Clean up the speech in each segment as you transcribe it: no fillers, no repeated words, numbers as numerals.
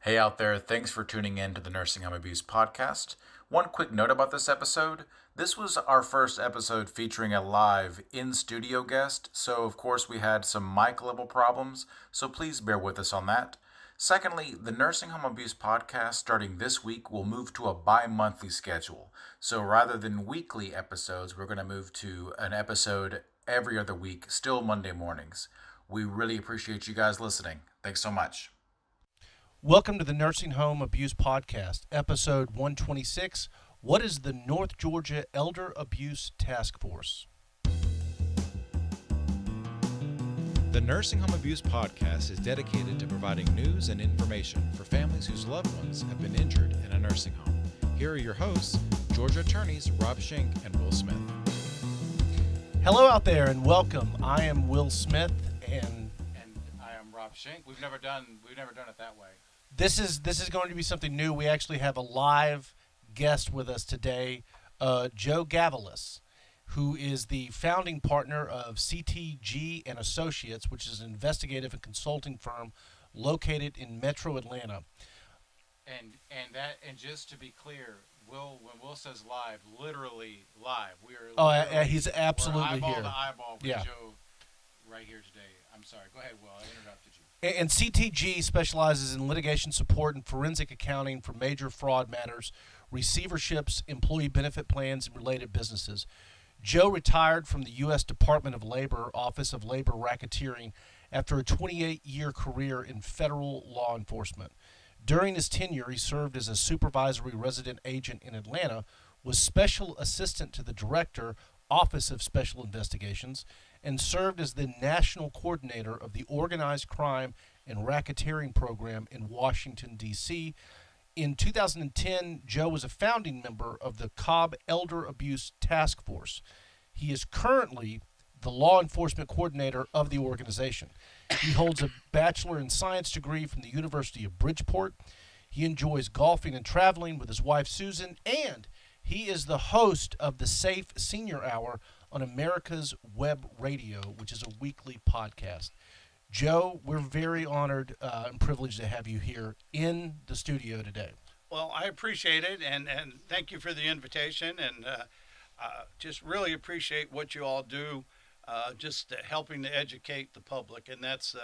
Hey out there, thanks for tuning in to the Nursing Home Abuse Podcast. One quick note about this episode. This was our first episode featuring a live in-studio guest, so of course we had some mic level problems, so please bear with us on that. Secondly, the Nursing Home Abuse Podcast starting this week will move to a bi-monthly schedule. So rather than weekly episodes, we're going to move to an episode every other week, still Monday mornings. We really appreciate you guys listening. Thanks so much. Welcome to the Nursing Home Abuse Podcast, episode 126. What is the North Georgia Elder Abuse Task Force? The Nursing Home Abuse Podcast is dedicated to providing news and information for families whose loved ones have been injured in a nursing home. Here are your hosts, Georgia attorneys Rob Schenk and Will Smith. Hello out there and welcome. I am Will Smith and I am Rob Schenk. We've never done it that way. This is going to be something new. We actually have a live guest with us today, Joe Gavalis, who is the founding partner of CTG and Associates, which is an investigative and consulting firm located in Metro Atlanta. And just to be clear, when Will says live, literally live. We are. He's absolutely we're eyeball here. to eyeball with Yeah. Joe right here today. I'm sorry. Go ahead, Will. I interrupted you. And CTG specializes in litigation support and forensic accounting for major fraud matters, receiverships, employee benefit plans, and related businesses. Joe retired from the U.S. Department of Labor, Office of Labor Racketeering, after a 28-year career in federal law enforcement. During his tenure, he served as a supervisory resident agent in Atlanta, was special assistant to the director, Office of Special Investigations, and served as the national coordinator of the Organized Crime and Racketeering Program in Washington, D.C. In 2010, Joe was a founding member of the Cobb Elder Abuse Task Force. He is currently the law enforcement coordinator of the organization. He holds a Bachelor in Science degree from the University of Bridgeport. He enjoys golfing and traveling with his wife, Susan, and he is the host of the Safe Senior Hour on America's Web Radio, which is a weekly podcast. Joe, we're very honored and privileged to have you here in the studio today. Well, I appreciate it, and thank you for the invitation, and just really appreciate what you all do, just helping to educate the public, and that's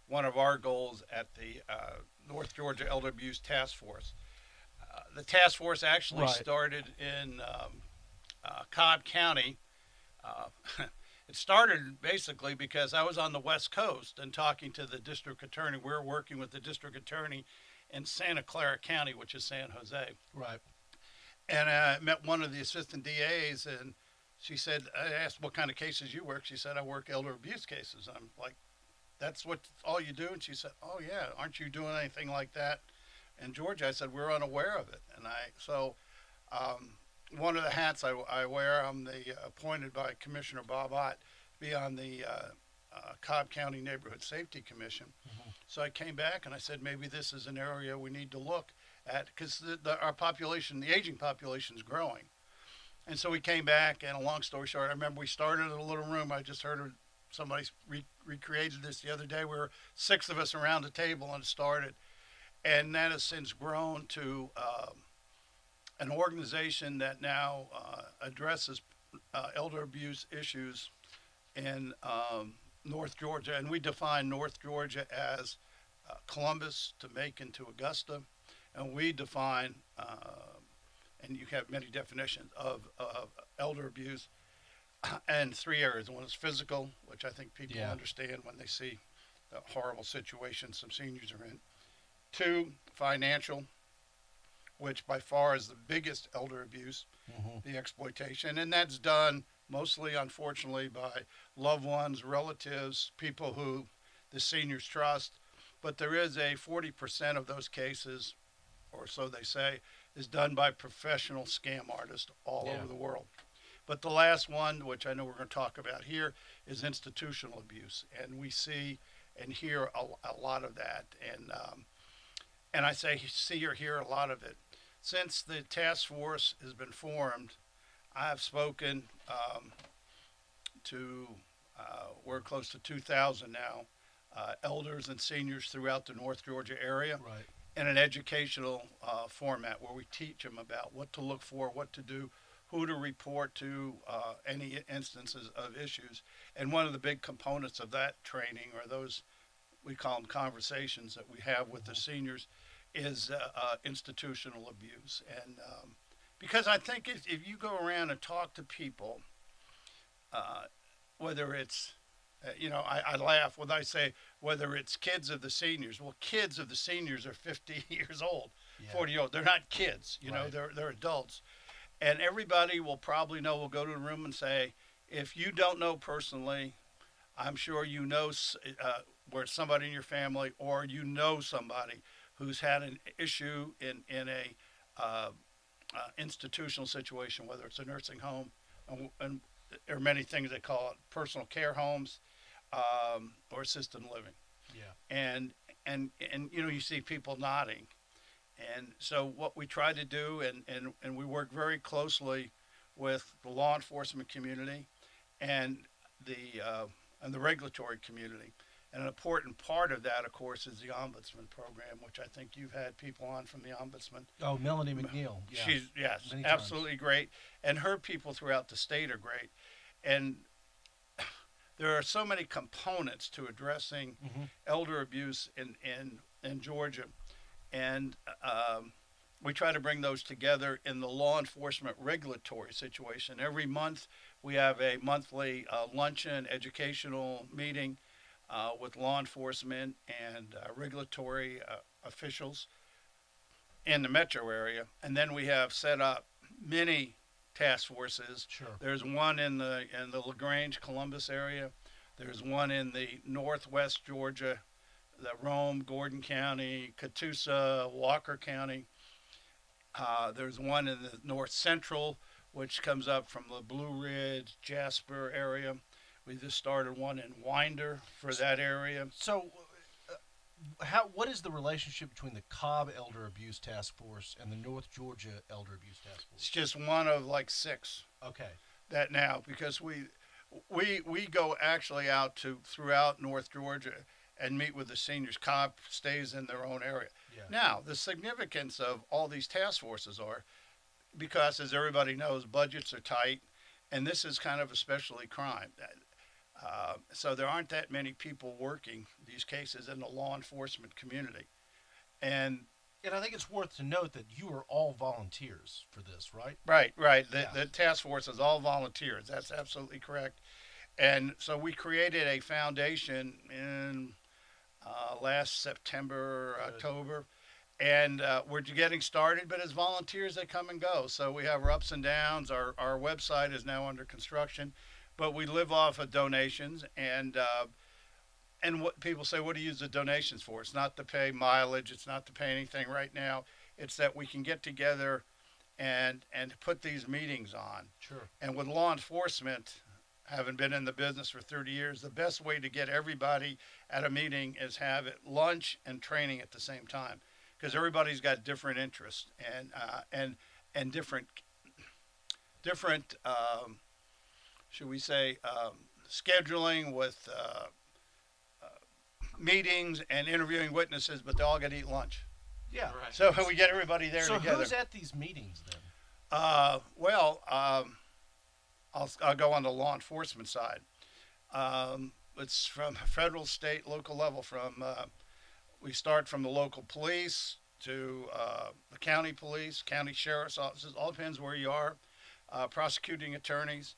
one of our goals at the North Georgia Elder Abuse Task Force. The task force actually started in Cobb County. It started basically because I was on the West Coast and talking to the district attorney. We were working with the district attorney in Santa Clara County, which is San Jose. Right. And I met one of the assistant DAs, and she said, I asked what kind of cases you work. She said, I work elder abuse cases. I'm like, that's what all you do? And she said, oh, yeah, aren't you doing anything like that in Georgia? I said, we're unaware of it. And one of the hats I wear, I'm appointed by Commissioner Bob Ott to be on the Cobb County Neighborhood Safety Commission. Mm-hmm. So I came back and I said, maybe this is an area we need to look at because our population, the aging population is growing. And so we came back, and a long story short, I remember we started in a little room. I just heard somebody recreated this the other day. We were 6 of us around the table and it started. And that has since grown to an organization that now addresses elder abuse issues in North Georgia. And we define North Georgia as Columbus to Macon to Augusta. And we define, and you have many definitions of elder abuse, and 3 areas. One is physical, which I think people understand when they see the horrible situation some seniors are in. 2, financial, which by far is the biggest elder abuse, the exploitation. And that's done mostly, unfortunately, by loved ones, relatives, people who the seniors trust. But there is a 40% of those cases, or so they say, is done by professional scam artists all over the world. But the last one, which I know we're going to talk about here, is institutional abuse. And we see and hear a lot of that. And I say see or hear a lot of it. Since the task force has been formed, I have spoken to, we're close to 2,000 now, elders and seniors throughout the North Georgia area. Right. in an educational format where we teach them about what to look for, what to do, who to report to, any instances of issues. And one of the big components of that training, or those, we call them conversations that we have with the seniors, is institutional abuse. And because I think if you go around and talk to people, whether it's, I laugh when I say whether it's kids of the seniors. Well, kids of the seniors are 50 years old, 40 years old. They're not kids, Right. they're adults. And everybody will probably know, will go to the room and say, if you don't know personally, I'm sure you know where somebody in your family, or somebody who's had an issue in a institutional situation, whether it's a nursing home, and there are many things they call it, personal care homes, or assisted living. Yeah. And you see people nodding. And so what we try to do, and we work very closely with the law enforcement community and the regulatory community. And an important part of that, of course, is the ombudsman program, which I think you've had people on from the ombudsman. Oh, Melanie McNeil. Yeah. She's, yes, Many absolutely great. And her people throughout the state are great. And there are so many components to addressing elder abuse in Georgia. And we try to bring those together in the law enforcement regulatory situation. Every month we have a monthly luncheon educational meeting with law enforcement and regulatory officials in the metro area. And then we have set up many task forces. Sure. There's one in the LaGrange, Columbus area. There's one in the northwest Georgia, the Rome, Gordon County, Catoosa, Walker County. There's one in the north central, which comes up from the Blue Ridge, Jasper area. We just started one in Winder for that area. So, what is the relationship between the Cobb Elder Abuse Task Force and the North Georgia Elder Abuse Task Force? It's just one of like 6 Okay. that now, because we go actually out to throughout North Georgia and meet with the seniors. Cobb stays in their own area. Yeah. Now, the significance of all these task forces are, because as everybody knows, budgets are tight, and this is kind of especially crime. So there aren't that many people working these cases in the law enforcement community. And I think it's worth to note that you are all volunteers for this, right? right. Yeah. The task force is all volunteers. That's absolutely correct. And so we created a foundation in last September, Good. October. And we're getting started, but as volunteers, they come and go. So we have our ups and downs. Our website is now under construction, but we live off of donations. And what people say, what do you use the donations for? It's not to pay mileage. It's not to pay anything right now. It's that we can get together and put these meetings on. Sure. And with law enforcement, having been in the business for 30 years, the best way to get everybody at a meeting is have it lunch and training at the same time, because everybody's got different interests and different should we say scheduling with meetings and interviewing witnesses, but they all got to eat lunch. Yeah. Right. So we get everybody there So together. who's at these meetings then? I'll go on the law enforcement side. It's from federal, state, local level. We start from the local police to the county police, county sheriff's offices. All depends where you are. Prosecuting attorneys,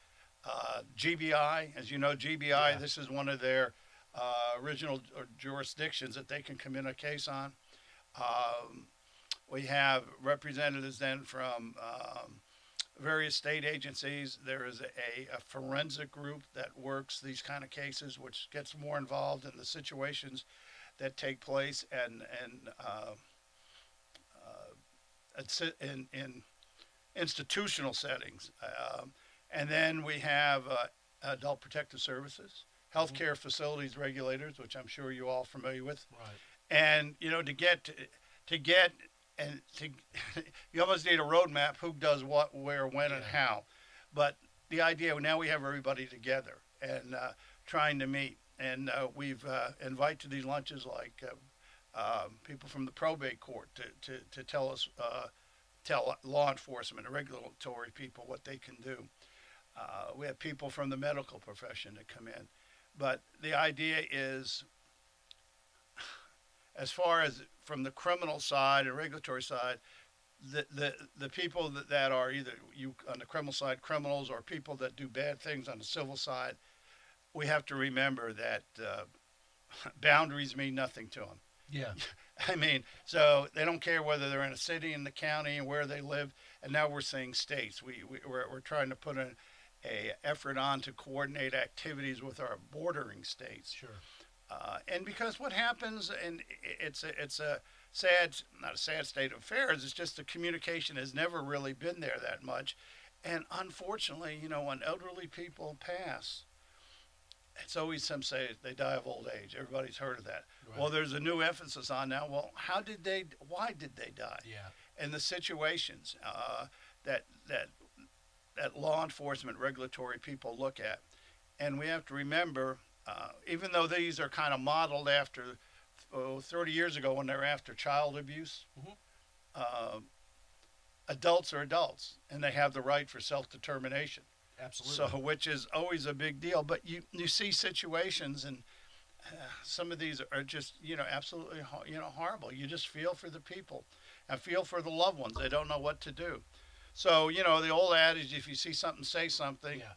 GBI. As you know, GBI. Yeah. This is one of their original jurisdictions that they can commit a case on. We have representatives then from various state agencies. There is a forensic group that works these kind of cases, which gets more involved in the situations that take place and in institutional settings. And then we have adult protective services, healthcare facilities regulators, which I'm sure you're all familiar with. Right. And to get you almost need a roadmap, who does what, where, when, and how. But the idea, now we have everybody together and trying to meet. And we've invited to these lunches like people from the probate court to tell us, tell law enforcement and regulatory people what they can do. We have people from the medical profession that come in. But the idea is, as far as from the criminal side and regulatory side, the people that are either you on the criminal side, criminals, or people that do bad things on the civil side, we have to remember that boundaries mean nothing to them. Yeah. I mean, so they don't care whether they're in a city, in the county, and where they live. And now we're saying states. We're trying to put a effort on to coordinate activities with our bordering states. Sure. And because what happens, and it's a sad, not a sad state of affairs, it's just the communication has never really been there that much. And unfortunately, when elderly people pass, it's always some say they die of old age. Everybody's heard of that. Right. Well, there's a new emphasis on now. Well, why did they die? Yeah. And the situations that law enforcement, regulatory people look at. And we have to remember, even though these are kind of modeled after 30 years ago when they were after child abuse, adults are adults, and they have the right for self-determination. Absolutely. So, which is always a big deal. But you see situations, and some of these are just, absolutely, horrible. You just feel for the people and feel for the loved ones. They don't know what to do. So, the old adage, if you see something, say something. Yeah.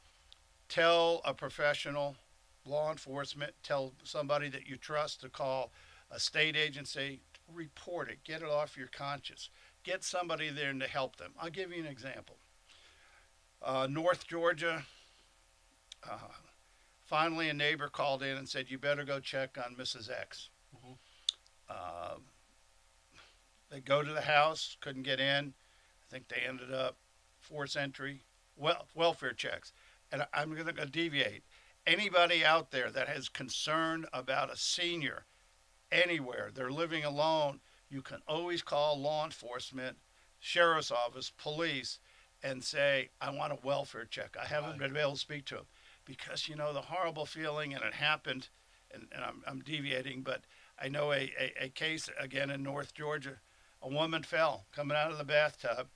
Tell a professional, law enforcement, tell somebody that you trust to call a state agency, report it, get it off your conscience. Get somebody there to help them. I'll give you an example. North Georgia, finally a neighbor called in and said, you better go check on Mrs. X. They go to the house, couldn't get in. I think they ended up forced entry, welfare checks. And I'm going to deviate. Anybody out there that has concern about a senior anywhere, they're living alone, you can always call law enforcement, sheriff's office, police, and say, I want a welfare check. I haven't been able to speak to him. Because, the horrible feeling, and it happened, and I'm deviating, but I know a case, again, in North Georgia. A woman fell coming out of the bathtub.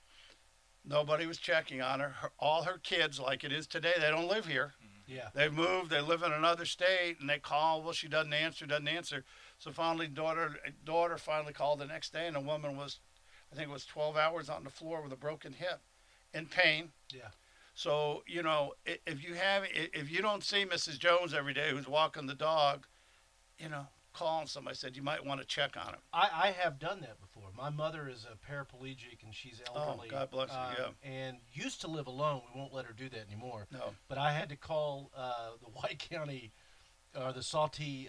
Nobody was checking on her. All her kids, like it is today, they don't live here. Yeah. They've moved. They live in another state, and they call. Well, she doesn't answer. So finally, daughter finally called the next day, and the woman was, I think it was 12 hours on the floor with a broken hip, in pain. Yeah. So if you don't see Mrs. Jones every day, who's walking the dog, call somebody. Said you might want to check on him. I have done that before. My mother is a paraplegic, and she's elderly. Oh, God bless her, yeah. And used to live alone. We won't let her do that anymore. No. But I had to call the White County or the Salty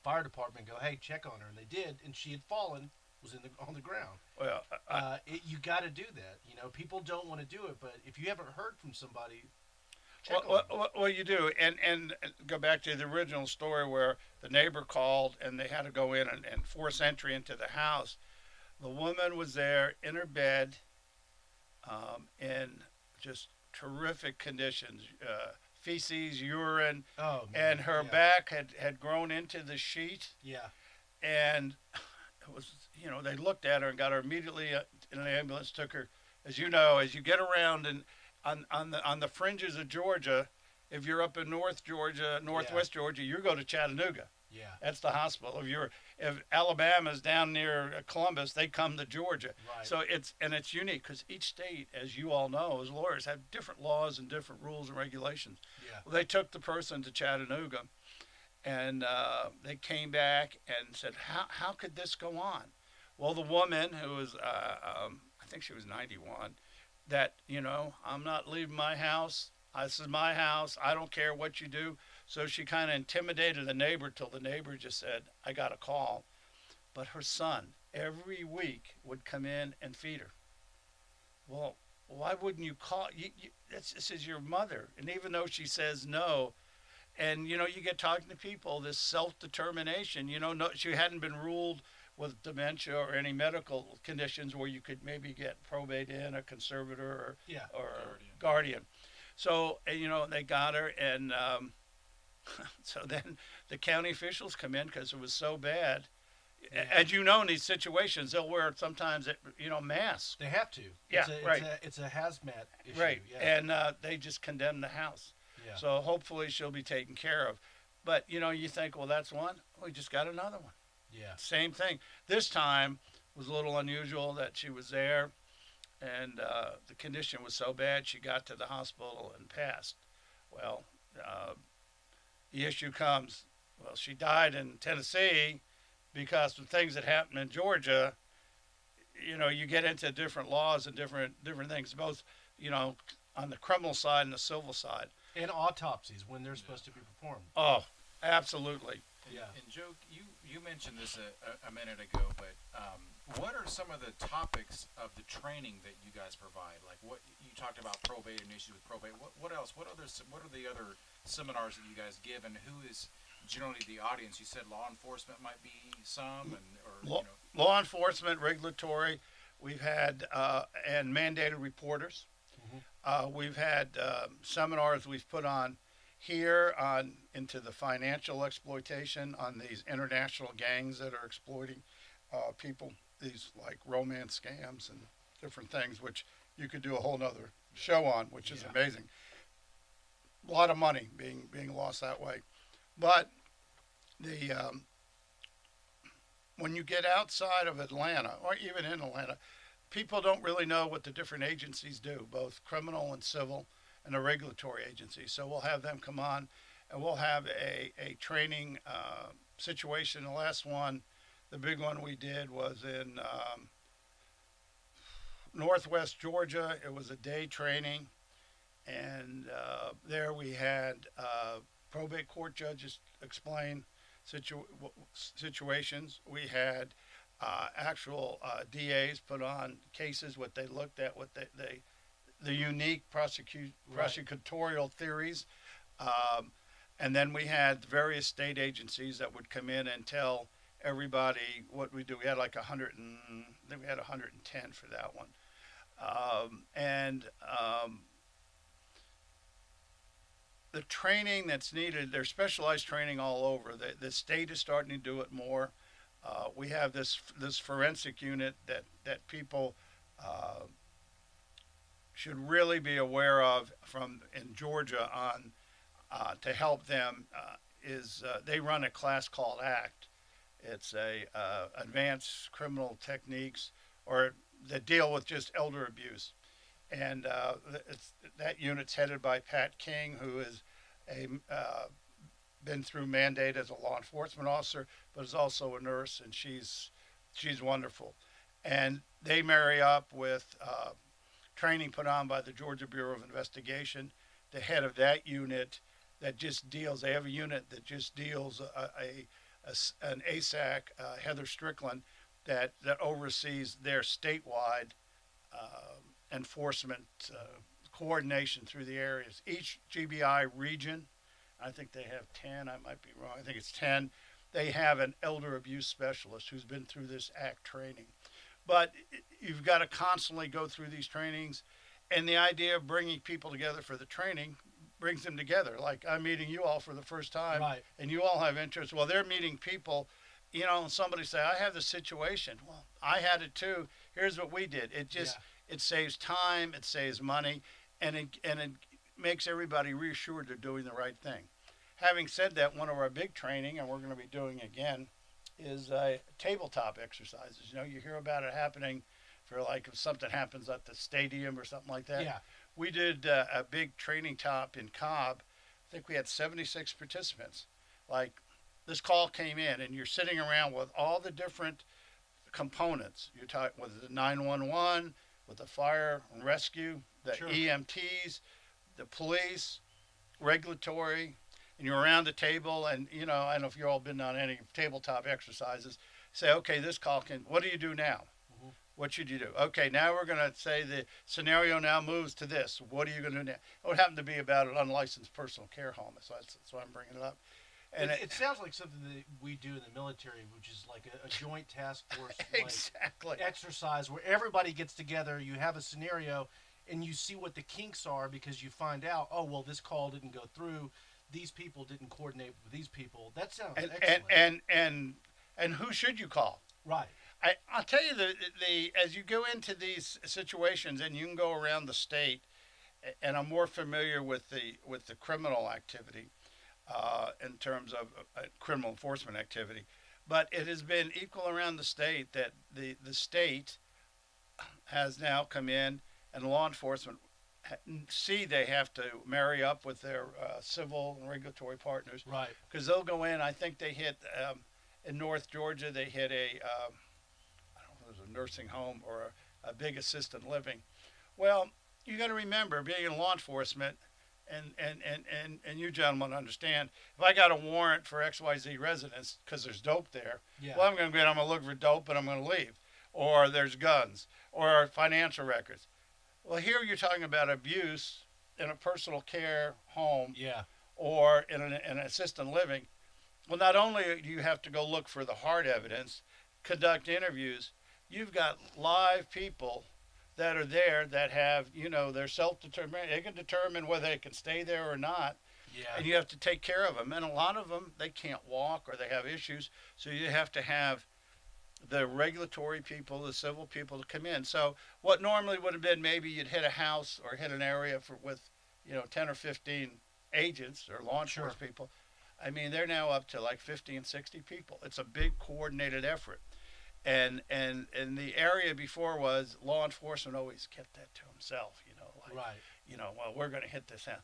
Fire Department and go, hey, check on her. And they did, and she had fallen, was on the ground. Well, you got to do that. People don't want to do it, but if you haven't heard from somebody, well, you do, and go back to the original story where the neighbor called and they had to go in and force entry into the house. The woman was there in her bed, in just terrific conditions, feces, urine, and her back had grown into the sheet. Yeah, and it was, they looked at her and got her immediately in an ambulance, took her, as you get around and on the fringes of Georgia, if you're up in North Georgia, Northwest Georgia, you go to Chattanooga. Yeah. That's the hospital. If Alabama's down near Columbus, they come to Georgia. Right. So it's unique because each state, as you all know, as lawyers, have different laws and different rules and regulations. Yeah. Well, they took the person to Chattanooga, and they came back and said, how could this go on? Well, the woman who was, I think she was 91, that, I'm not leaving my house. This is my house. I don't care what you do. So she kind of intimidated the neighbor till the neighbor just said, I got a call. But her son, every week, would come in and feed her. Well, why wouldn't you call? This is your mother. And even though she says no, and, you get talking to people, this self-determination, no, she hadn't been ruled with dementia or any medical conditions where you could maybe get probate in, a conservator or guardian. So, they got her, and so then the county officials come in because it was so bad. as you know, in these situations, they'll wear sometimes, masks. They have to. Yeah, right. It's a hazmat issue. Right, Yeah. and they just condemned the house. Yeah. So hopefully she'll be taken care of. But, you think, well, that's one. We just got another one. Yeah. Same thing. This time was a little unusual that she was there, and the condition was so bad she got to the hospital and passed. Well, the issue comes, well, she died in Tennessee because of things that happened in Georgia. You get into different laws and different things, both, on the criminal side and the civil side. And autopsies when they're supposed to be performed. Oh, absolutely. Yeah. And Joe, you mentioned this a minute ago, but what are some of the topics of the training that you guys provide? Like what you talked about probate and issues with probate. What else? What are the other seminars that you guys give, and who is generally the audience? You said law enforcement might be some, Law enforcement, regulatory. We've had and mandated reporters. We've had seminars we've put on here into the financial exploitation on these international gangs that are exploiting people, these like romance scams and different things, which you could do a whole nother show on, which is amazing. A lot of money being lost that way. But when you get outside of Atlanta, or even in Atlanta, people don't really know what the different agencies do, both criminal and civil, and the regulatory agencies. So we'll have them come on, and we'll have a training situation. The last one, the big one we did was in Northwest Georgia. It was a day training, and there we had probate court judges explain situations. We had actual DAs put on cases, what they looked at, what the unique prosecutorial theories. And then we had various state agencies that would come in and tell everybody what we do. We had like 110 for that one. The training that's needed, there's specialized training all over. The state is starting to do it more. We have this forensic unit that people should really be aware of in Georgia on to help them they run a class called ACT. It's advanced criminal techniques or that deal with just elder abuse, and that unit's headed by Pat King, who is been through mandate as a law enforcement officer, but is also a nurse, and she's wonderful. And they marry up with training put on by the Georgia Bureau of Investigation. The head of that unit that just deals, they have a unit that just deals an ASAC, Heather Strickland, that oversees their statewide enforcement coordination through the areas. Each GBI region, I think they have 10, I might be wrong, I think it's 10, they have an elder abuse specialist who's been through this ACT training. But you've got to constantly go through these trainings, and the idea of bringing people together for the training brings them together. Like I'm meeting you all for the first time, right, and you all have interest. Well, they're meeting people, and somebody say, I have this situation. Well, I had it too. Here's what we did. It just, it saves time, it saves money, and it makes everybody reassured they're doing the right thing. Having said that, one of our big training, and we're going to be doing again, is tabletop exercises. You hear about it happening for like if something happens at the stadium or something like that. Yeah. We did a big training top in Cobb. I think we had 76 participants. Like this call came in, and you're sitting around with all the different components. You're talking with the 911, with the fire and rescue, the Sure. EMTs, the police, regulatory, and you're around the table, and I don't know if you've all been on any tabletop exercises. Say, okay, this call what do you do now? Mm-hmm. What should you do? Okay, now we're going to say the scenario now moves to this. What are you going to do now? It would happen to be about an unlicensed personal care home, so that's why I'm bringing it up. And it sounds like something that we do in the military, which is like a joint task force exactly exercise where everybody gets together, you have a scenario, and you see what the kinks are because you find out, oh, well, this call didn't go through. These people didn't coordinate with these people. That sounds excellent. And And who should you call? Right. I'll tell you, as you go into these situations and you can go around the state, and I'm more familiar with the criminal activity in terms of criminal enforcement activity, but it has been equal around the state that the state has now come in and law enforcement see they have to marry up with their civil and regulatory partners. Right. Because they'll go in. I think they hit in North Georgia. They hit I don't know if it was a nursing home or a big assisted living. Well, you got to remember, being in law enforcement, and you gentlemen understand, if I got a warrant for XYZ residence because there's dope there, Yeah. well, I'm going to look for dope and I'm going to leave. Or there's guns or financial records. Well, here you're talking about abuse in a personal care home, Yeah. or in an assisted living. Well, not only do you have to go look for the hard evidence, conduct interviews, you've got live people that are there that have, they're self-determined. They can determine whether they can stay there or not. Yeah. And you have to take care of them. And a lot of them, they can't walk or they have issues. So you have to have the regulatory people, the civil people to come in. So what normally would have been maybe you'd hit a house or hit an area with 10 or 15 agents or law enforcement people. I mean, they're now up to like 50 and 60 people. It's a big coordinated effort. And the area before was law enforcement always kept that to himself, Right. Well, we're going to hit this house.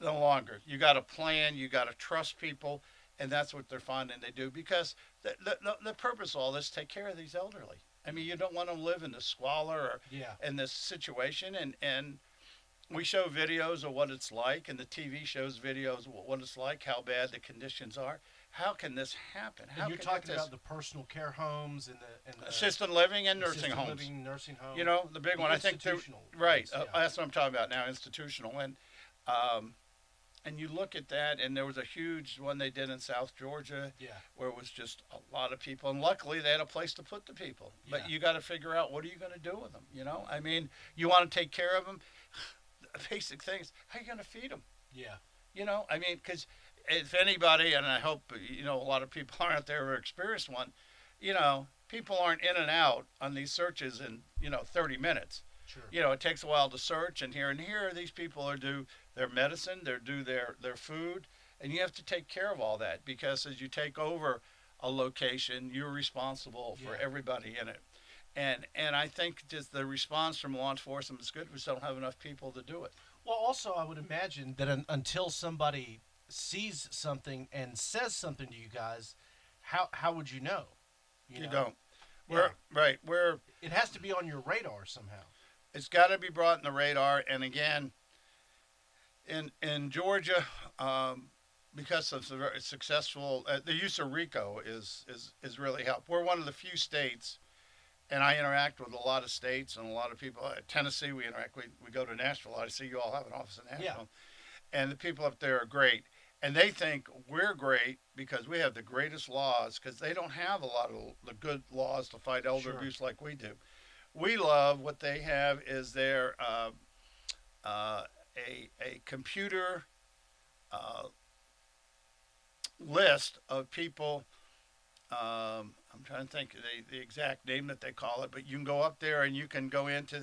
No longer. You got to plan, you got to trust people, and that's what they're finding they do, because the purpose of all this is take care of these elderly. I mean, you don't want them to live in the squalor or in this situation, and we show videos of what it's like, and the TV shows videos of what it's like, how bad the conditions are. How can this happen? And you're talking about the personal care homes and the assisted living and nursing homes. Nursing homes. The big one. I think right. That's what I'm talking about now, institutional. And you look at that, and there was a huge one they did in South Georgia, where it was just a lot of people, and luckily they had a place to put the people. But you got to figure out, what are you going to do with them? I mean, you want to take care of them. Basic things. How are you going to feed them? Yeah. I mean, because if anybody, and I hope a lot of people aren't out there who experienced one, people aren't in and out on these searches in 30 minutes. Sure. It takes a while to search, and here these people are due their medicine, they're due their food, and you have to take care of all that, because as you take over a location, you're responsible for everybody in it. And I think just the response from law enforcement is good. We just don't have enough people to do it. Well, also, I would imagine that until somebody sees something and says something to you guys, how would you know? You don't. Yeah. We're it has to be on your radar somehow. It's got to be brought in the radar. And again, in Georgia, because of the very successful, the use of RICO is really helped. We're one of the few states, and I interact with a lot of states and a lot of people. At Tennessee, we interact. We go to Nashville. I see you all have an office in Nashville, and the people up there are great. And they think we're great because we have the greatest laws, because they don't have a lot of the good laws to fight elder abuse like we do. We love what they have is their a computer list of people. I'm trying to think the exact name that they call it, but you can go up there and you can go into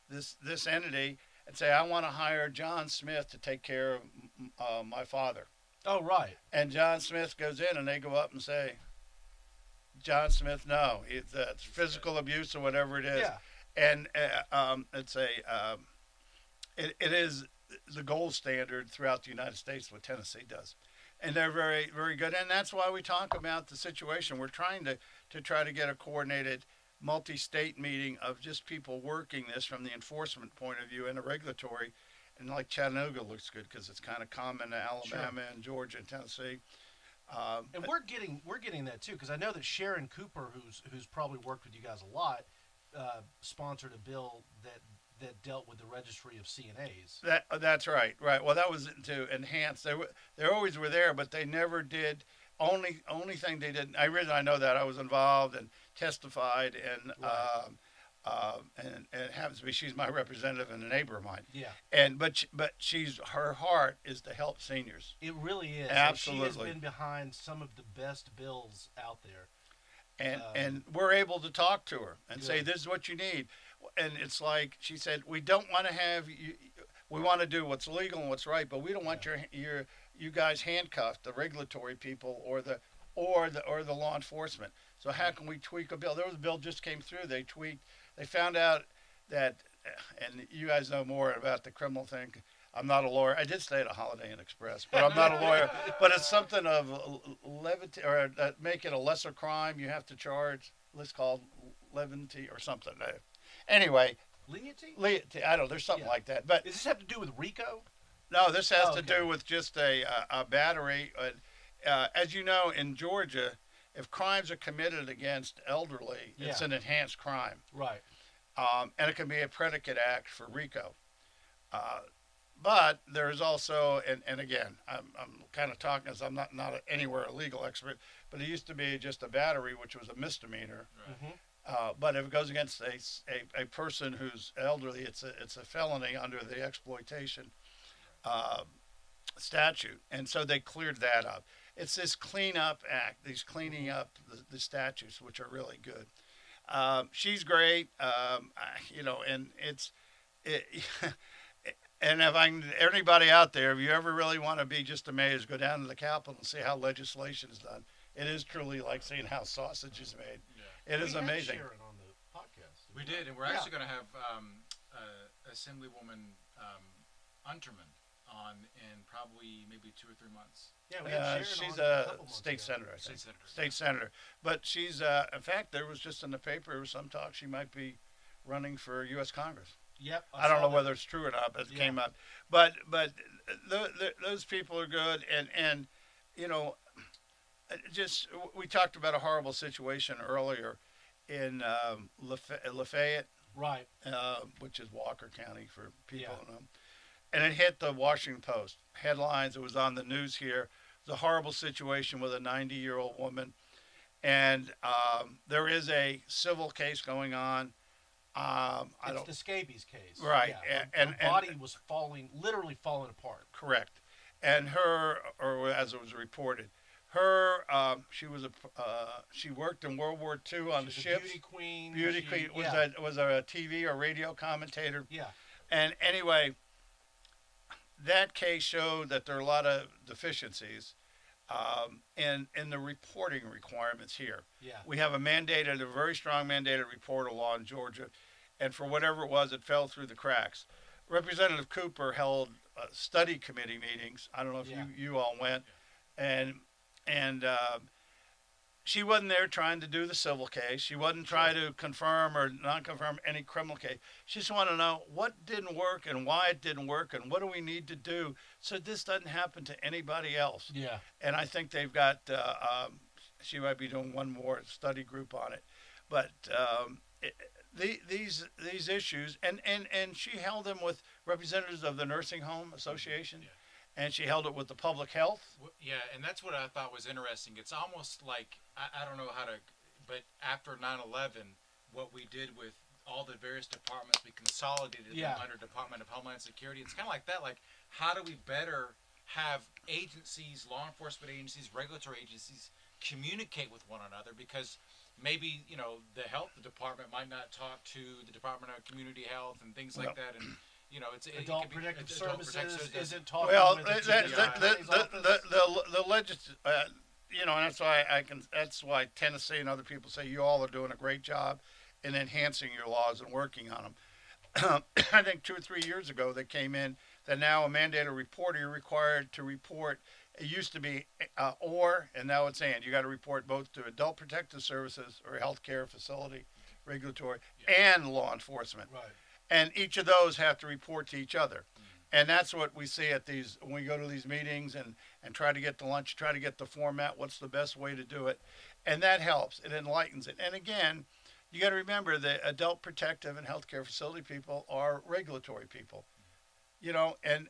this entity and say, I want to hire John Smith to take care of my father. Oh, right. And John Smith goes in, and they go up and say, John Smith, no, it's physical abuse or whatever it is. Yeah. And it is the gold standard throughout the United States what Tennessee does. And they're very, very good. And that's why we talk about the situation. We're trying to try to get a coordinated multi-state meeting of just people working this from the enforcement point of view and the regulatory. And like Chattanooga looks good because it's kind of common to Alabama and Georgia and Tennessee. And we're getting that too, because I know that Sharon Cooper, who's probably worked with you guys a lot, sponsored a bill that dealt with the registry of CNAs. That's right. Well, that was to enhance. They always were there, but they never did. Only thing they did. I know that I was involved and testified, and and it happens to be she's my representative and a neighbor of mine. Yeah. But she's her heart is to help seniors. It really is. Absolutely. And she has been behind some of the best bills out there. And we're able to talk to her and say, Good. this is what you need. And it's like she said, we don't want to have you. We want to do what's legal and what's right, but we don't want you guys handcuffed, the regulatory people or the law enforcement. So how can we tweak a bill? There was a bill just came through. They tweaked. They found out that, and you guys know more about the criminal thing. I'm not a lawyer. I did stay at a Holiday Inn Express, but I'm not a lawyer. But it's something of levity, or make it a lesser crime. You have to charge. Let's call it levity or something. Anyway, Leniency? I don't know. There's something like that. But Does this have to do with RICO? no, this has Oh, to okay. do with just a battery. As you know, in Georgia, if crimes are committed against elderly, it's Yeah. an enhanced crime. Right. And it can be a predicate act for RICO. But there is also, and again, I'm kind of talking as I'm not anywhere a legal expert, but it used to be just a battery, which was a misdemeanor. Mm-hmm. But if it goes against a person who's elderly, it's a felony under the exploitation statute. And so they cleared that up. It's this cleanup act, these cleaning up the statutes, which are really good. She's great, and and if anybody out there, if you ever really want to be just amazed, go down to the Capitol and see how legislation is done. It is truly like seeing how sausage is made. Yeah. It is amazing. Sharon on the podcast. We did, and we're actually going to have Assemblywoman Unterman on in probably maybe 2 or 3 months. Yeah, we had Sharon She's on a couple months state ago. senator, I State think. senator. State senator. But she's, in fact, there was just in the paper, there was some talk she might be running for U.S. Congress. Yep. I don't saw know that. whether it's true or not, but it Yeah. came up. But those people are good, and just we talked about a horrible situation earlier in Lafayette, Right. which is Walker County for people Yeah. who know. And it hit the Washington Post headlines. It was on the news here. It was a horrible situation with a 90-year-old woman, and there is a civil case going on. It's the scabies case. Right, Yeah. and her body was literally falling apart. Correct. And or as it was reported, she worked in World War II on the She's a ships. beauty queen. Beauty She- queen yeah. was a TV or radio commentator. Yeah. And anyway, that case showed that there are a lot of deficiencies in the reporting requirements here. Yeah. We have a very strong mandated reporter law in Georgia, and for whatever it was, it fell through the cracks. Representative Cooper held study committee meetings. I don't know if Yeah. you all went, and she wasn't there trying to do the civil case. She wasn't trying to confirm or not confirm any criminal case. She just wanted to know what didn't work and why it didn't work and what do we need to do so this doesn't happen to anybody else. Yeah. And I think they've got, she might be doing one more study group on it. But these issues, and she held them with representatives of the Nursing Home Association, and she held it with the public health. Yeah, and that's what I thought was interesting. It's almost like, I don't know how to, but after 9/11, what we did with all the various departments, we consolidated Yeah. them under Department of Homeland Security. It's kind of like that. Like, how do we better have agencies, law enforcement agencies, regulatory agencies communicate with one another? Because maybe, the health department might not talk to the Department of Community Health and things like that. And, Adult Protective Services isn't talking Well, with and that's why Tennessee and other people say you all are doing a great job in enhancing your laws and working on them. I think 2 or 3 years ago they came in that now a mandated reporter, you're required to report. It used to be and now it's and. You got to report both to Adult Protective Services or healthcare facility, regulatory, and law enforcement. Right. And each of those have to report to each other. And that's what we see at these, when we go to these meetings and try to get the lunch, try to get the format, what's the best way to do it. And that helps. It enlightens it. And again, you got to remember the adult protective and healthcare facility people are regulatory people. And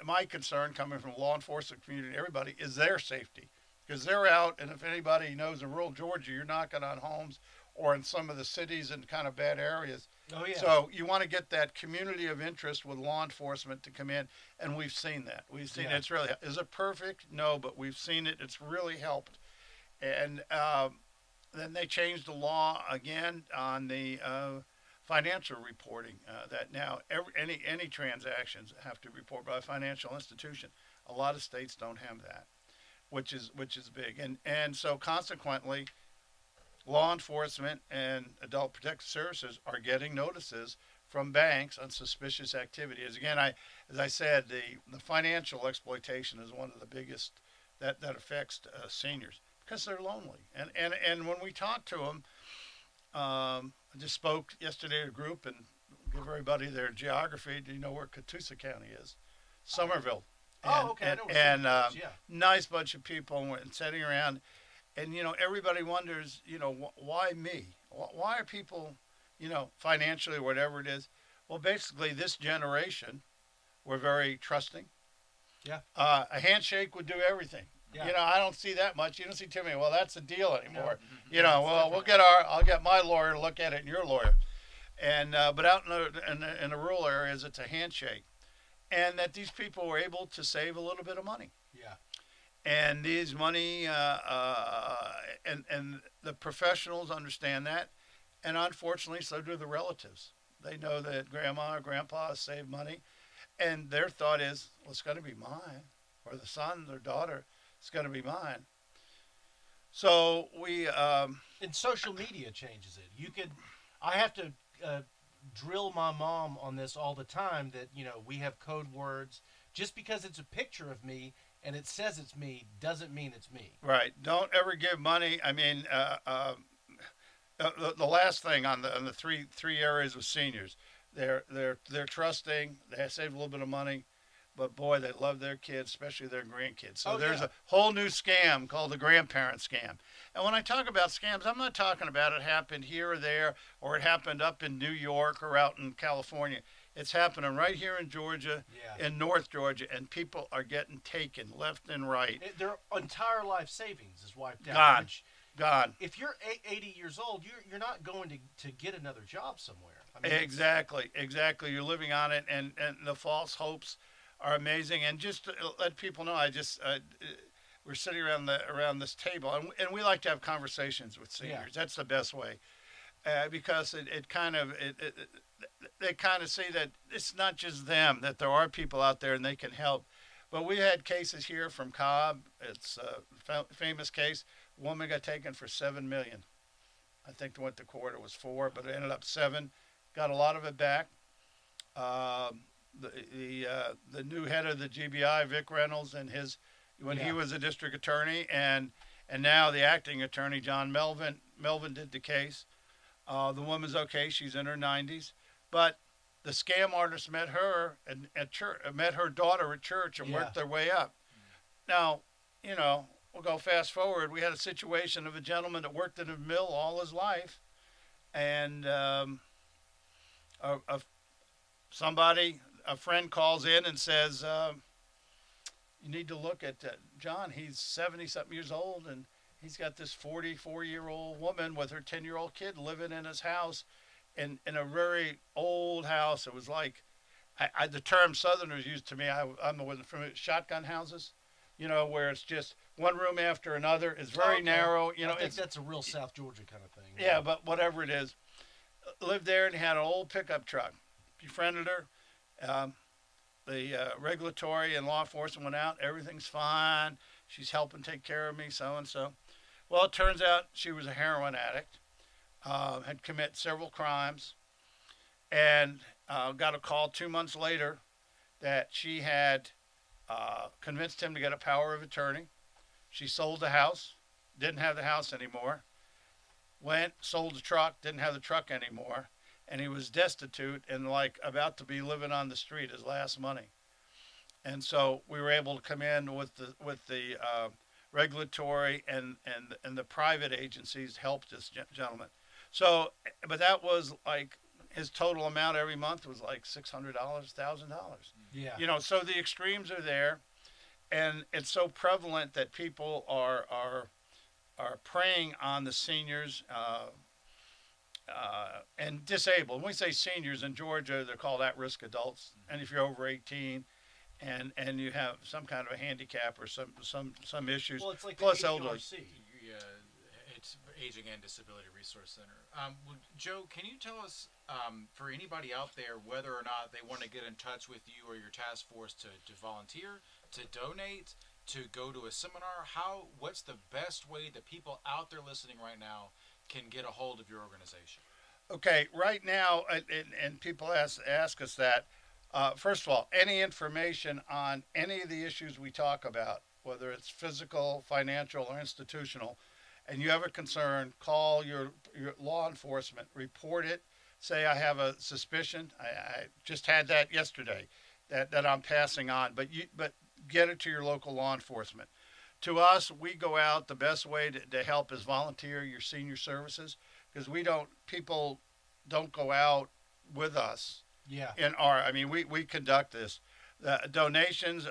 my concern coming from law enforcement community, everybody, is their safety. Because they're out, and if anybody knows in rural Georgia, you're knocking on homes or in some of the cities in kind of bad areas. Oh yeah. So you want to get that community of interest with law enforcement to come in, and we've seen that. We've seen Yeah. it's really, is it perfect? No, but we've seen it. It's really helped. And then they changed the law again on the financial reporting. That now any transactions have to be reported by a financial institution. A lot of states don't have that, which is big. And so consequently, law enforcement and adult protective services are getting notices from banks on suspicious activity. As I said, the financial exploitation is one of the biggest that affects seniors because they're lonely. And when we talk to them, I just spoke yesterday at a group and give everybody their geography. Do you know where Catoosa County is? Somerville. Oh, okay. I know where And Somerville is, yeah. nice bunch of people and sitting around. And, everybody wonders, why me? Why are people, financially, whatever it is? Well, basically, this generation, we're very trusting. Yeah. A handshake would do everything. Yeah. I don't see that much. You don't see too many. Well, that's a deal anymore. No. Well, I'll get my lawyer to look at it and your lawyer. And but out in the rural areas, it's a handshake, and that these people were able to save a little bit of money. Yeah. And these money, and the professionals understand that, and unfortunately, so do the relatives. They know that grandma or grandpa has saved money, and their thought is, well, it's going to be mine, or the son or daughter, it's going to be mine. So we. And social media changes it. I have to drill my mom on this all the time that, we have code words. Just because it's a picture of me and it says it's me doesn't mean it's me. Right. Don't ever give money. I mean, the last thing on the three areas with seniors, they're trusting. They save a little bit of money, but boy, they love their kids, especially their grandkids. So there's a whole new scam called the grandparent scam. And when I talk about scams, I'm not talking about it happened here or there, or it happened up in New York or out in California. It's happening right here in Georgia, in North Georgia, and people are getting taken left and right. Their entire life savings is wiped out. Gone. If you're 80 years old, you're not going to get another job somewhere. I mean, Exactly. You're living on it, and the false hopes are amazing. And just to let people know, we're sitting around this table, and we like to have conversations with seniors. Yeah. That's the best way, because they kind of see that it's not just them, that there are people out there and they can help. But we had cases here from Cobb. It's a famous case. A woman got taken for $7 million. I think what the quarter was for, but it ended up 7. Got a lot of it back. The new head of the GBI, Vic Reynolds, and he was a district attorney, and now the acting attorney, John Melvin did the case. The woman's okay; she's in her 90s, but the scam artist met her at church, met her daughter at church, and worked their way up. Now, we'll go fast forward. We had a situation of a gentleman that worked in a mill all his life, and a friend calls in and says, you need to look at John. He's 70-something years old, and he's got this 44-year-old woman with her 10-year-old kid living in his house in a very old house. It was like, the term Southerners used to me, I'm from shotgun houses, where it's just one room after another. It's very narrow. I think that's a real South Georgia kind of thing. Yeah, but whatever it is. Lived there and had an old pickup truck. Befriended her. The regulatory and law enforcement went out. Everything's fine. She's helping take care of me, so-and-so. Well, it turns out she was a heroin addict, had committed several crimes, and got a call 2 months later that she had convinced him to get a power of attorney. She sold the house, didn't have the house anymore, went, sold the truck, didn't have the truck anymore, and he was destitute and about to be living on the street, his last money. And so we were able to come in with the regulatory and the private agencies to help this gentleman. So, but that was his total amount every month was $600, $1,000. Yeah. So the extremes are there, and it's so prevalent that people are preying on the seniors. and disabled. When we say seniors in Georgia, they're called at-risk adults. And if you're over 18 and you have some kind of a handicap or some issues, Well, it's like plus the elderly. HRC. Yeah, it's Aging and Disability Resource Center. Well, Joe, can you tell us, for anybody out there, whether or not they want to get in touch with you or your task force to volunteer, to donate, to go to a seminar? What's the best way that people out there listening right now can get a hold of your organization? Okay, right now, and people ask us that. First of all, any information on any of the issues we talk about, whether it's physical, financial, or institutional, and you have a concern, call your law enforcement, report it, say I have a suspicion. I just had that yesterday that I'm passing on, but get it to your local law enforcement. To us, we go out, the best way to help is volunteer your senior services, because people don't go out with us. Yeah. We conduct this. Donations,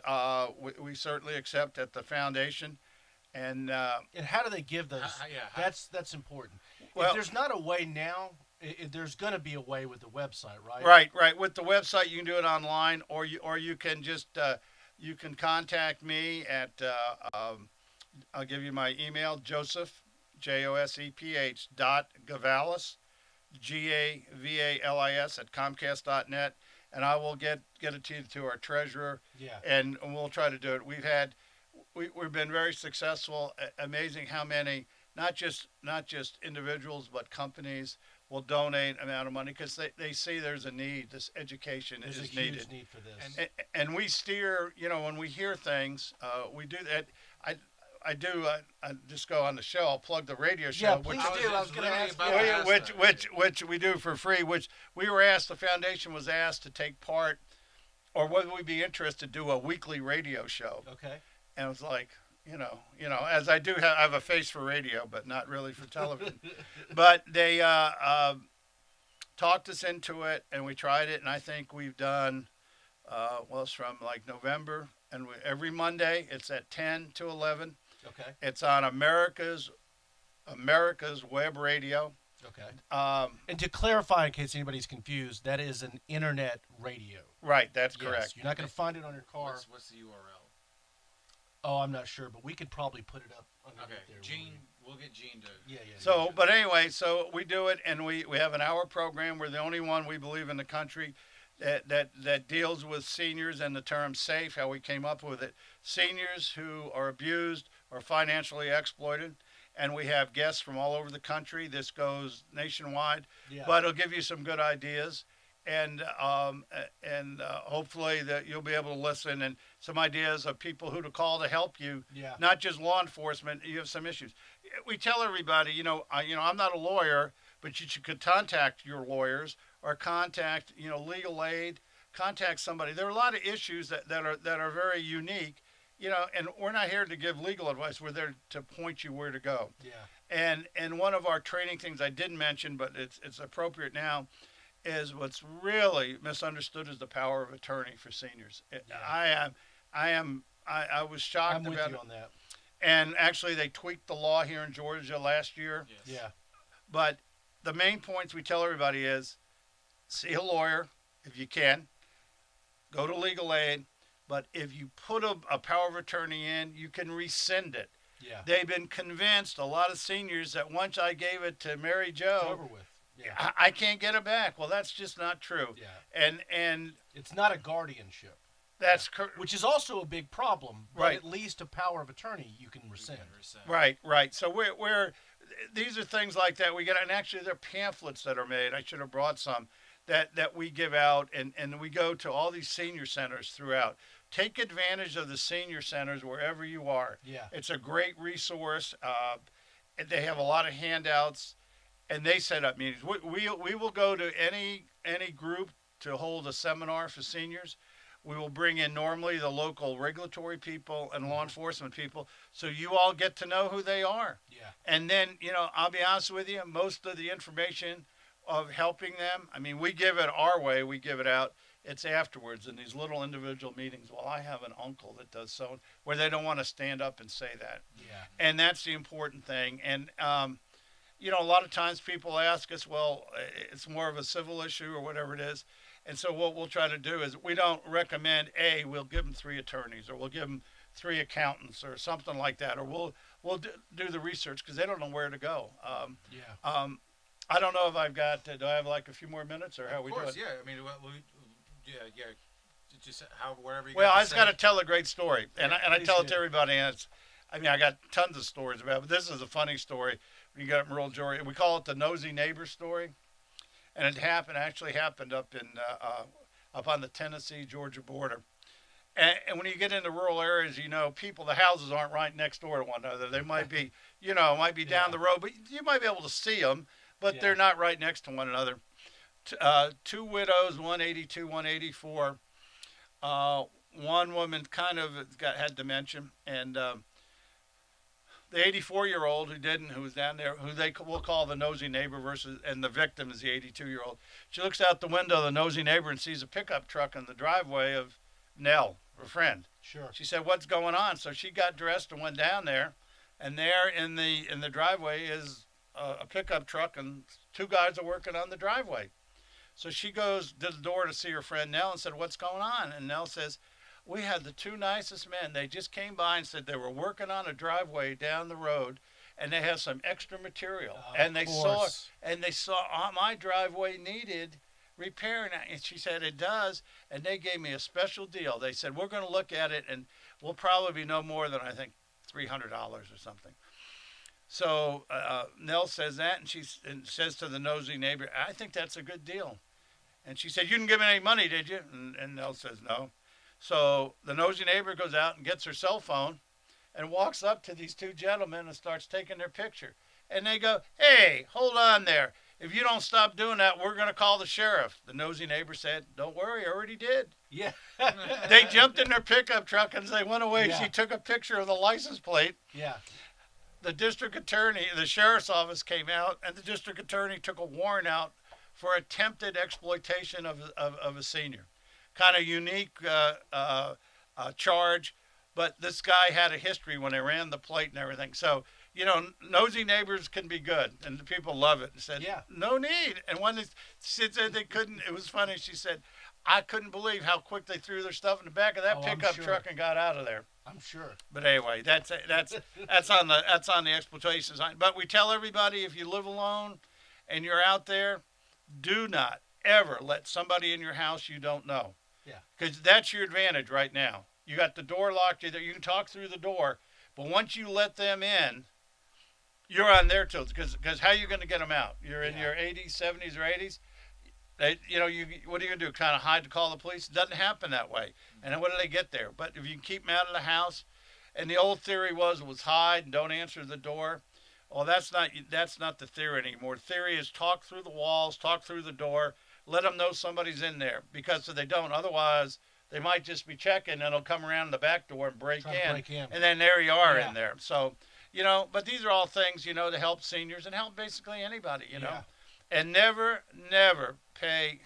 we certainly accept at the foundation. And how do they give those? That's important. Well, if there's not a way now, there's going to be a way with the website, right? Right. With the website, you can do it online, or you can just you can contact me at I'll give you my email, Joseph, JOSEPH .Gavalis, GAVALIS at Comcast.net, and I will get it to our treasurer. Yeah. And we'll try to do it. We've been very successful. Amazing how many, not just individuals, but companies will donate amount of money because they see there's a need. This education is needed. There's a huge need for this. And we steer, when we hear things, we do that. I just go on the show. I'll plug the radio show. Yeah, please do. I was going to ask. Which we do for free. Which we were asked. The foundation was asked to take part, or would we be interested to do a weekly radio show? Okay. And it was like, as I do I have a face for radio, but not really for television. But they talked us into it, and we tried it, and I think we've done, it's from like November, and every Monday it's at 10 to 11. Okay. It's on America's Web Radio. Okay. And to clarify, in case anybody's confused, that is an internet radio. Right, that's Yes, correct. You're not going to find it on your car. What's the URL? Oh, I'm not sure, but we could probably put it up underneath there. Gene, we'll get Gene to. Yeah. So, but anyway, so we do it, and we have an hour program. We're the only one, we believe, in the country that deals with seniors and the term SAFE, how we came up with it. Seniors who are abused or financially exploited. And we have guests from all over the country. This goes nationwide, but it'll give you some good ideas. And hopefully that you'll be able to listen and some ideas of people who to call to help you. Yeah. Not just law enforcement. You have some issues. We tell everybody, I'm not a lawyer, but you could contact your lawyers or contact, legal aid. Contact somebody. There are a lot of issues that are very unique, and we're not here to give legal advice. We're there to point you where to go. Yeah. And one of our training things I didn't mention, but it's appropriate now, is what's really misunderstood is the power of attorney for seniors. Yeah. I was shocked I'm with about you it. on that. And actually, they tweaked the law here in Georgia last year. Yes. Yeah. But the main points we tell everybody is, see a lawyer if you can. Go to legal aid. But if you put a power of attorney in, you can rescind it. Yeah. They've been convinced, a lot of seniors, that once I gave it to Mary It's Jo, over with. Yeah. I can't get it back. Well, that's just not true. Yeah. And It's not a guardianship. that's Which is also a big problem. But Right. at least a power of attorney you can rescind. right. So we're these are things like that we get, and actually there are pamphlets that are made. I should have brought some that we give out, and we go to all these senior centers throughout. Take advantage of the senior centers wherever you are. Yeah. It's a great resource. They have a lot of handouts, and they set up meetings. We will go to any group to hold a seminar for seniors. We will bring in normally the local regulatory people and law enforcement people, so you all get to know who they are. Yeah. And then, I'll be honest with you, most of the information of helping them, we give it our way, we give it out. It's afterwards in these little individual meetings. Well, I have an uncle that does so, where they don't want to stand up and say that. Yeah. And that's the important thing. And, a lot of times people ask us, well, it's more of a civil issue or whatever it is. And so what we'll try to do is we don't recommend we'll give them 3 attorneys, or we'll give them 3 accountants or something like that, or we'll do the research because they don't know where to go. I don't know if I've got. Do I have like a few more minutes, or how Of we course, doing? yeah. I mean, yeah. Just wherever you. Well, got I to just say. got to tell a great story, and I please tell it do. to everybody. And I got tons of stories about it, but this is a funny story. We got rural Georgia. We call it the nosy neighbor story, and it actually happened up on the Tennessee-Georgia border. And when you get into rural areas, the houses aren't right next door to one another. They might be, down the road, but you might be able to see them, but they're not right next to one another. 2 widows, 182, 184. One woman kind of had dementia, and the 84-year-old who was down there, who we'll call the nosy neighbor and the victim is the 82-year-old. She looks out the window of the nosy neighbor and sees a pickup truck in the driveway of Nell, her friend. Sure. She said, "What's going on?" So she got dressed and went down there, and there in the driveway is a pickup truck, and 2 guys are working on the driveway. So she goes to the door to see her friend Nell and said, "What's going on?" And Nell says, "We had the 2 nicest men. They just came by and said they were working on a driveway down the road, and they have some extra material. And they saw my driveway needed repairing." And she said, "It does." And they gave me a special deal. They said, "We're going to look at it, and we'll probably be no more than, I think, $300 or something." So Nell says that, and she says to the nosy neighbor, "I think that's a good deal." And she said, "You didn't give me any money, did you?" And Nell says, "No." So the nosy neighbor goes out and gets her cell phone and walks up to these 2 gentlemen and starts taking their picture. And they go, "Hey, hold on there. If you don't stop doing that, we're going to call the sheriff." The nosy neighbor said, "Don't worry, I already did." Yeah. They jumped in their pickup truck and as they went away, Yeah. she took a picture of the license plate. Yeah. The district attorney, the sheriff's office came out, and the district attorney took a warrant out for attempted exploitation of a senior. Kind of unique charge, but this guy had a history when they ran the plate and everything. So, nosy neighbors can be good, and the people love it. And said, "No need." And when she said they couldn't, it was funny. She said, "I couldnn't believe how quick they threw their stuff in the back of that pickup truck and got out of there." I'm sure. But anyway, that's on the exploitation side. But we tell everybody, if you live alone and you're out there, do not ever let somebody in your house you don't know. Yeah. Because that's your advantage right now. You got the door locked. You can talk through the door, but once you let them in, you're on their toes. Because how are you going to get them out? You're in your 80s, 70s, or 80s. What are you going to do? Kind of hide to call the police? It doesn't happen that way. And then what do they get there? But if you can keep them out of the house, and the old theory was hide and don't answer the door. Well, that's not the theory anymore. The theory is talk through the walls, talk through the door, let them know somebody's in there. Because if they don't, otherwise they might just be checking, and they'll come around the back door and break in, and then there you are in there. So, but these are all things, to help seniors and help basically anybody, And never pay,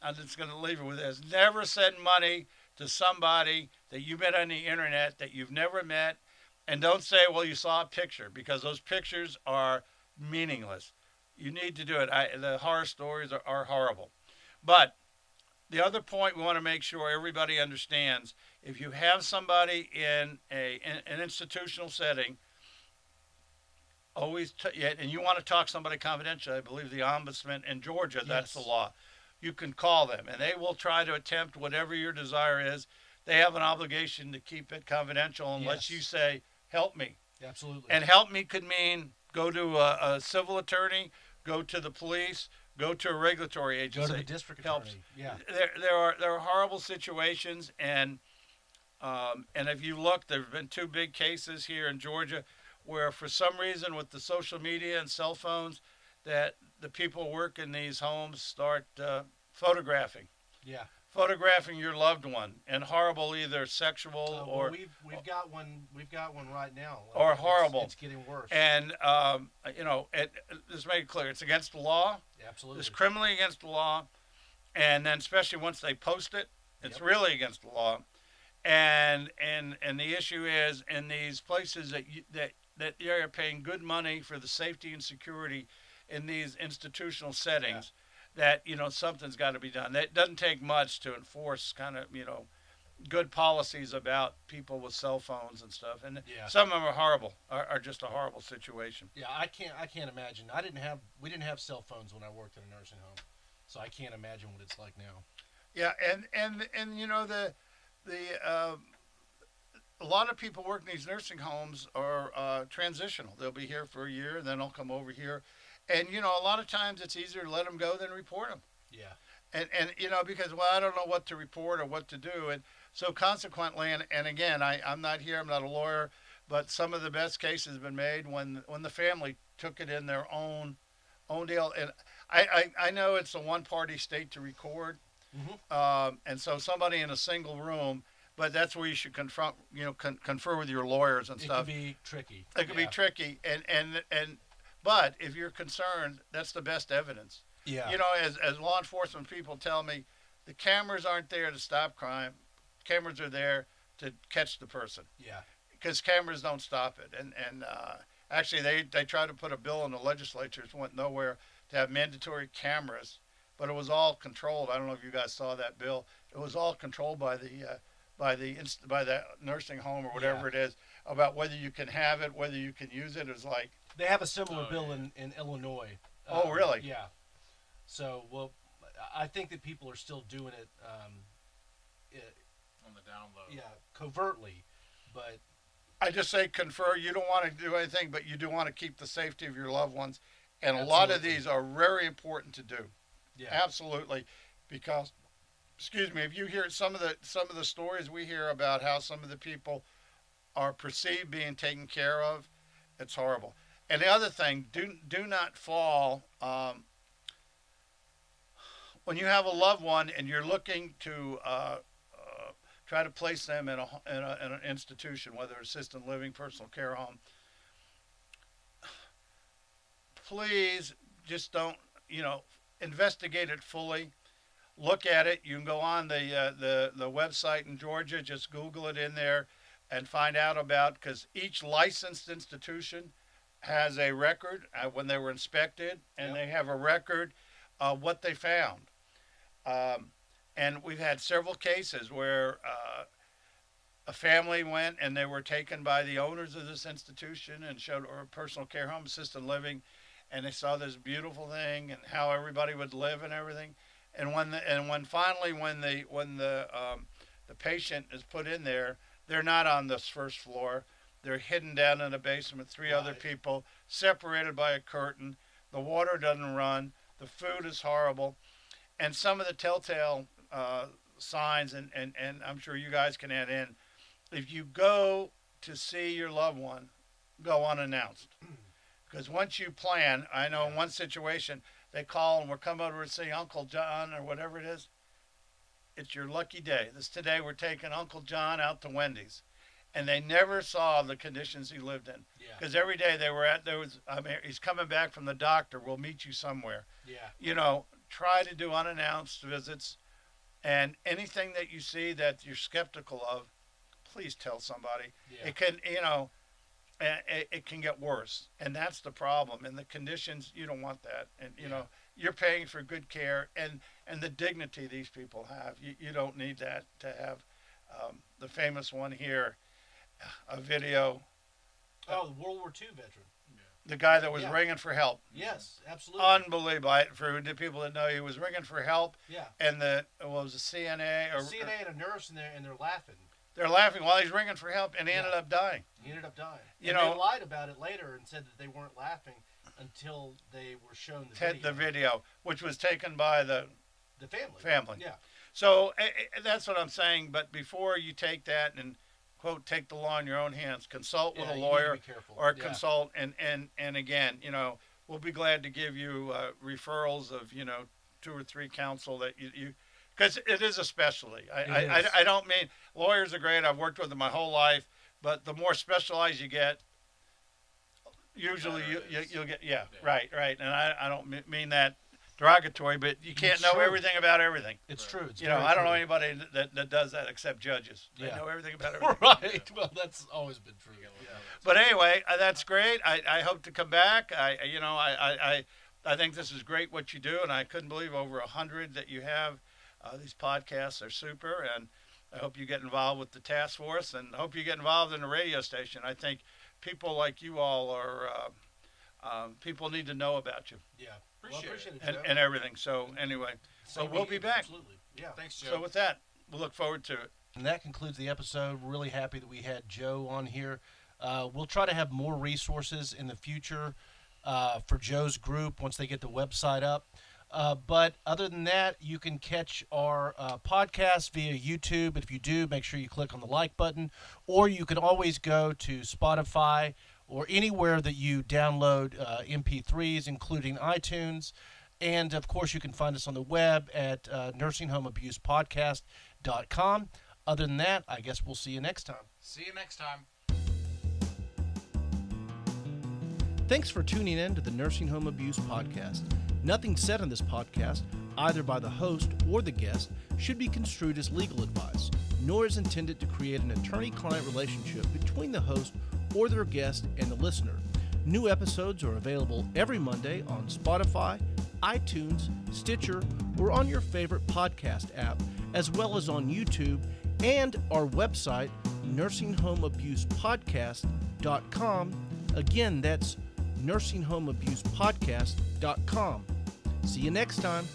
I'm just going to leave it with this, never send money to somebody that you met on the internet that you've never met, and don't say, well, you saw a picture, because those pictures are meaningless. You need to do it. The horror stories are horrible. But the other point we want to make sure everybody understands, if you have somebody in an institutional setting, and you want to talk to somebody confidential, I believe the ombudsman in Georgia, that's the law. You can call them, and they will try to attempt whatever your desire is. They have an obligation to keep it confidential unless you say, "Help me." Absolutely. And help me could mean go to a civil attorney, go to the police, go to a regulatory agency. Go to the district attorney. Yeah. There are horrible situations, and if you look, there have been 2 big cases here in Georgia where, for some reason, with the social media and cell phones, that the people work in these homes start photographing. Yeah. Photographing your loved one, and horrible, either sexual or we've got one right now. Or horrible. It's getting worse. And just make it clear, it's against the law. Absolutely. It's criminally against the law, and then especially once they post it, it's really against the law. And the issue is, in these places that that you're paying good money for the safety and security in these institutional settings, that, something's got to be done. It doesn't take much to enforce kind of, good policies about people with cell phones and stuff. And some of them are horrible, are just a horrible situation. Yeah, I can't imagine. We didn't have cell phones when I worked in a nursing home, so I can't imagine what it's like now. Yeah, and a lot of people working in these nursing homes are transitional. They'll be here for a year, and then they'll come over here. And, a lot of times it's easier to let them go than report them. Yeah. And because, I don't know what to report or what to do. And so consequently, and again, I'm not here, I'm not a lawyer, but some of the best cases have been made when the family took it in their own deal. And I know it's a one-party state to record. Mm-hmm. And so somebody in a single room, but that's where you should confer with your lawyers and stuff. It can be tricky. It can be tricky. But if you're concerned, that's the best evidence. Yeah. As law enforcement people tell me, the cameras aren't there to stop crime. Cameras are there to catch the person. Yeah. Because cameras don't stop it. And actually, they tried to put a bill in the legislature, it went nowhere, to have mandatory cameras, but it was all controlled. I don't know if you guys saw that bill. It was all controlled by the nursing home or whatever it is, about whether you can have it, whether you can use it. It was like, they have a similar bill in Illinois. Oh, really? Yeah. So, I think that people are still doing it on the down low. Yeah, covertly, but I just say confer. You don't want to do anything, but you do want to keep the safety of your loved ones, and Absolutely. A lot of these are very important to do. Yeah. Absolutely, because, if you hear some of the stories we hear about how some of the people are perceived being taken care of, it's horrible. And the other thing, do not fall when you have a loved one and you're looking to try to place them in an institution, whether assisted living, personal care home. Please just don't, investigate it fully. Look at it. You can go on the website in Georgia. Just Google it in there and find out about, because each licensed institution has a record when they were inspected, and they have a record of what they found. And we've had several cases where a family went and they were taken by the owners of this institution and or personal care home, assisted living, and they saw this beautiful thing and how everybody would live and everything. And when the patient is put in there, they're not on this first floor. They're hidden down in the basement with three other people, separated by a curtain. The water doesn't run. The food is horrible. And some of the telltale signs, and I'm sure you guys can add in, if you go to see your loved one, go unannounced. Because once you plan, I know in one situation, they call and we're coming over to see Uncle John or whatever it is. It's your lucky day. Today we're taking Uncle John out to Wendy's. And they never saw the conditions he lived in. Because every day he's coming back from the doctor, we'll meet you somewhere. Yeah. Try to do unannounced visits. And anything that you see that you're skeptical of, please tell somebody. Yeah. It can, it can get worse. And that's the problem. And the conditions, you don't want that. And, you're paying for good care and the dignity these people have. You don't need that to have the famous one here, a video. Oh, the World War II veteran. The guy that was ringing for help. Yes, absolutely. Unbelievable. For the people that know, he was ringing for help. Yeah. And was a CNA or CNA and a nurse, and they're laughing. They're laughing while he's ringing for help, and he ended up dying. He ended up dying. They lied about it later and said that they weren't laughing until they were shown the video, which was taken by the family. Yeah. So that's what I'm saying. But before you take that and quote, take the law in your own hands, consult with a lawyer or consult. And again, we'll be glad to give you referrals of, 2 or 3 counsel that you because it is a specialty. I don't mean, lawyers are great. I've worked with them my whole life, but the more specialized you get, usually you'll get, right. And I don't mean that derogatory, but you can't It's know true. everything about everything. It's true. It's You know, very I don't know true. anybody that does that except judges. They Yeah. know everything about everything. Right. Well, that's always been true. Yeah. But anyway, that's great. I hope to come back. I think this is great what you do, and I couldn't believe over 100 that you have. These podcasts are super, and I hope you get involved with the task force, and I hope you get involved in the radio station. I think people like you all are people need to know about you Yeah. Appreciate it. Joe. and everything. So anyway, so Same we'll to be you. back. Absolutely. Yeah. Thanks, Joe. So with that, we'll look forward to it. And that concludes the episode. We're really happy that we had Joe on here. We'll try to have more resources in the future for Joe's group once they get the website up. But other than that, you can catch our podcast via YouTube. If you do, make sure you click on the like button. Or you can always go to Spotify or anywhere that you download MP3s, including iTunes. And, of course, you can find us on the web at nursinghomeabusepodcast.com. Other than that, I guess we'll see you next time. See you next time. Thanks for tuning in to the Nursing Home Abuse Podcast. Nothing said on this podcast, either by the host or the guest, should be construed as legal advice, nor is intended to create an attorney-client relationship between the host or their guest and the listener. New episodes are available every Monday on Spotify, iTunes, Stitcher, or on your favorite podcast app, as well as on YouTube and our website, nursinghomeabusepodcast.com. Again, that's nursinghomeabusepodcast.com. See you next time.